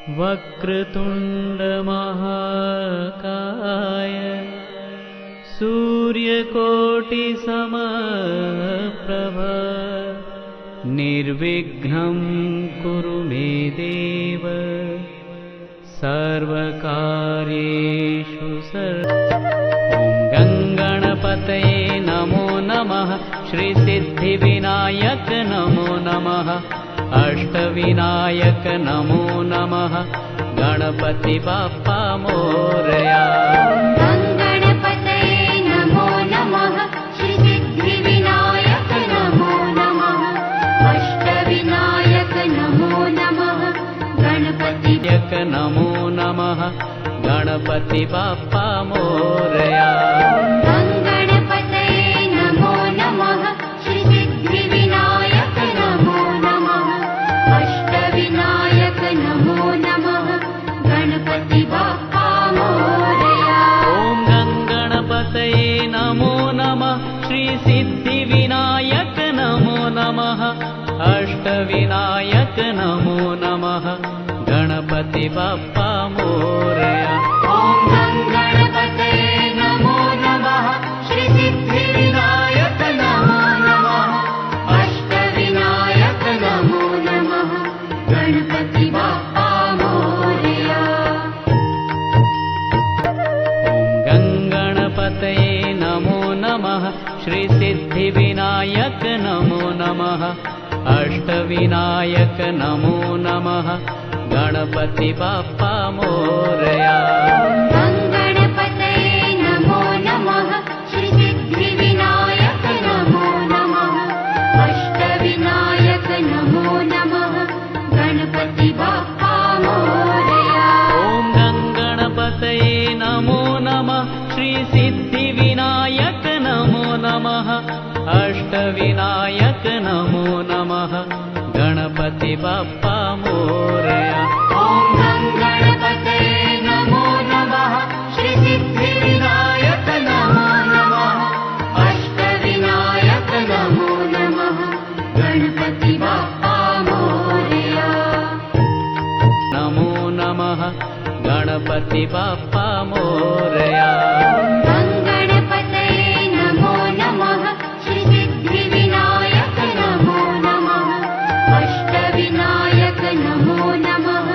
वक्रतुण्डमहाकाय सूर्यकोटिसमप्रभ निर्विघ्नं कुरु मे देव सर्वकार्येषु ॐ गङ्गणपतये नमो नमः श्रीसिद्धिविनायक नमो नमः अष्टविनायक नमो नमः गणपति बाप्पा मोरया। गणपतये नमो नमः श्रीसिद्धिविनायक नमो नमः अष्टविनायक नमो नमः गणपति नमो नमः गणपति बाप्पा मोरया। गणपतये नमो नमः श्रीसिद्धिविनायक नमो नमः अष्टविनायक नमो नमः गणपति बाप्पा मोरया। ॐ गङ्गणपतये नमो नमः श्रीसिद्धिविनायक नमो नमः अष्टविनायक नमो नमः गणपति बाप्पा मोरया। ॐ गणपतये नमो नमः श्रीसिद्धिविनायक नमो नमः अष्टविनायक नमो नमः गणपति बाप्पा मोरया। ॐ गङ्गणपतये नमो नमः श्रीसिद्धिविनायक नमो नमः अष्टविनायक नमो नमः गणपति बाप्पा मोरया। गणपतये नमो नमः श्रीसिद्धिविनायक नमो नमः अष्टविनायक नमो नमः गणपति बाप्पा मोरया। ॐ गङ्गणपतये नमो नमः श्रीसिद्धिविनायक नमो नमः अष्टविनायक नमो नमः गणपति बाप्पा मोरया। ॐ गणपतये नमो नमः श्रीसिद्धिविनायक नमो नमः अष्टविनायक नमो नमः गणपति बाप्पा मोरया। नमो नमः गणपति बाप्पा मोरया। गणपतये नमो नमः श्रीसिद्धिविनायक नमो नमः अष्टविनायक नमो नमः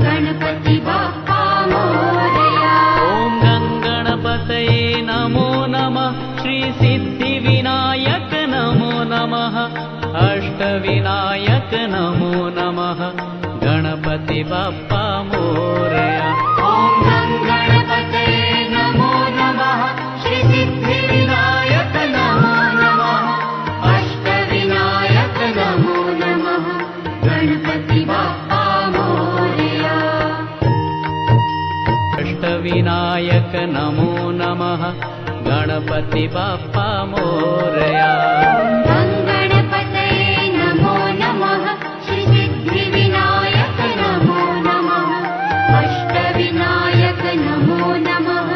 गणपति बाप्पा मोरया। ॐ गङ्गणपतये नमो नमः श्रीसिद्धिविनायक नमो नमः अष्टविनायक नमो नमः गणपति बाप्पा मोरया। ॐ गणपतये नमो नमः श्रीसिद्धिविनायक नमो नमः अष्टविनायक नमो नमः गणपति बाप्पा मोरया। अष्टविनायक नमो नमः गणपति बाप्पा मोरया। गणपतये नमो नमः श्रीसिद्धिविनायक नमो नमः अष्टविनायक नमो नमः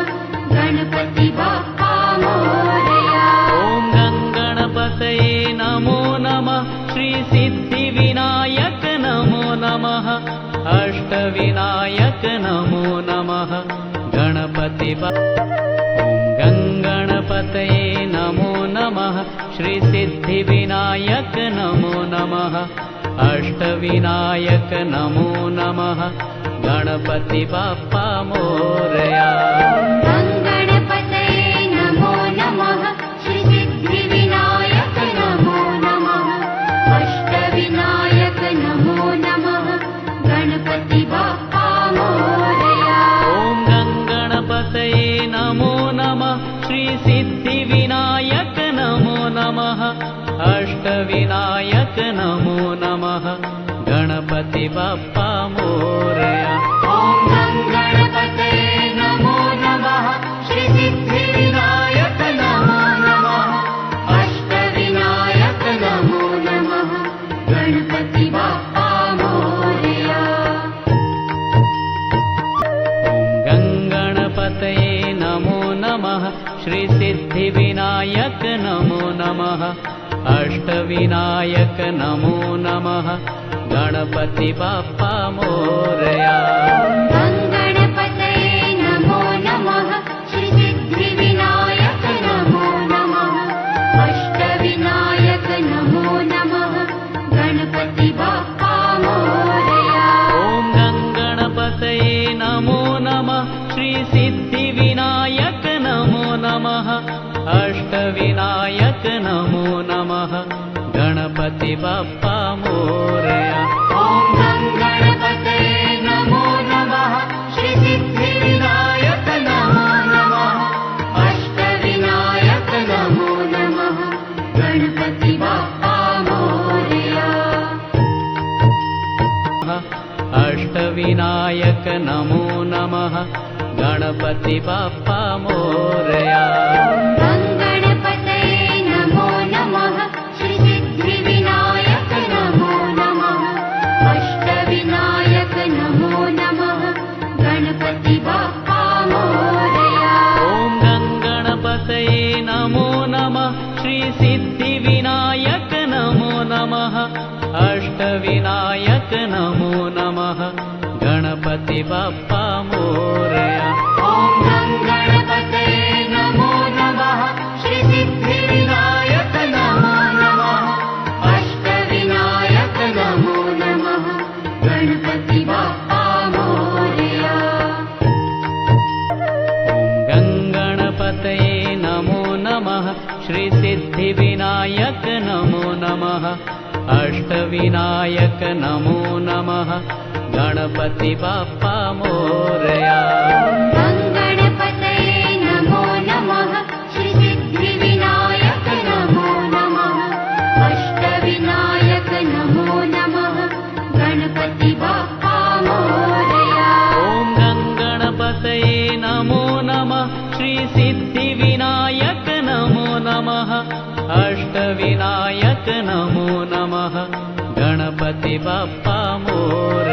गणपति बाप्पा मोरया। ॐ गङ्गणपतये नमो नमः श्रीसिद्धिविनायक नमो नमः अष्टविनायक नमो नमः गणपति ॐ गङ्गणपतये नमो नमः श्रीसिद्धिविनायक नमो नमः अष्टविनायक नमो नमः गणपति बाप्पा मोरया। गणपतये नमो नमः श्रीसिद्धिविनायक नमो नमः अष्टविनायक नमो नमः गणपति बाप्पा मोरया। ॐ गङ्गणपतये नमो नमः श्रीसिद्धिविनायक नमो नमः अष्टविनायक नमो नमः गणपति बाप्पा मोरया। ॐ गणपतये नमो नमः श्रीसिद्धिविनायक नमो नमः अष्टविनायक नमो नमः गणपति बाप्पा मोरया। ॐ गङ्गणपतये नमो नमः श्रीसिद्धिविनायक नमो नमः अष्टविनायक नमो नमः गणपति बाप्पा मोरया। गणपतये नमो नमः श्री सिद्धिविनायक नमो नमः अष्टविनायक नमो नमः गणपति बाप्पा मोरया। ॐ गणपतये नमो नमः श्री सिद्धिविनायक नमो नमः अष्टविनायक नमो नमः गणपति बाप्पा मोरया। ॐ गणपतये नमो नमः श्री सिद्धिविनायक नमो नमः अष्टविनायक नमो नमः गणपति बाप्पा मोरया। अष्टविनायक नमो नमः गणपति बाप्पा मोरया। गणपतये नमो नमः श्री सिद्धिविनायक नमो नमः अष्टविनायक नमो नमः गणपति बाप्पा मोरया। ॐ गणपतये नमो नमः श्री सिद्धिविनायक नमो नमः अष्टविनायक नमो नमः गणपति बाप्पा मोरया। ॐ गणपतये नमो नमः श्री सिद्धिविनायक नमो नमः अष्टविनायक नमो नमः गणपति बाप्पा मोरया। ॐ गणपतये नमो नमः श्री सिद्धिविनायक नमो नमः अष्टविनायक नमो नमः गणपति बाप्पा मोरया। गणपतये नमो नमः श्री सिद्धिविनायक नमो नमः अष्टविनायक नमो नमः गणपति बाप्पा मोरया। ॐ गणपतये नमो नमः श्री सिद्धिविनायक नमो नमः अष्टविनायक नमो नमः गणपति बाप्पा मोरया।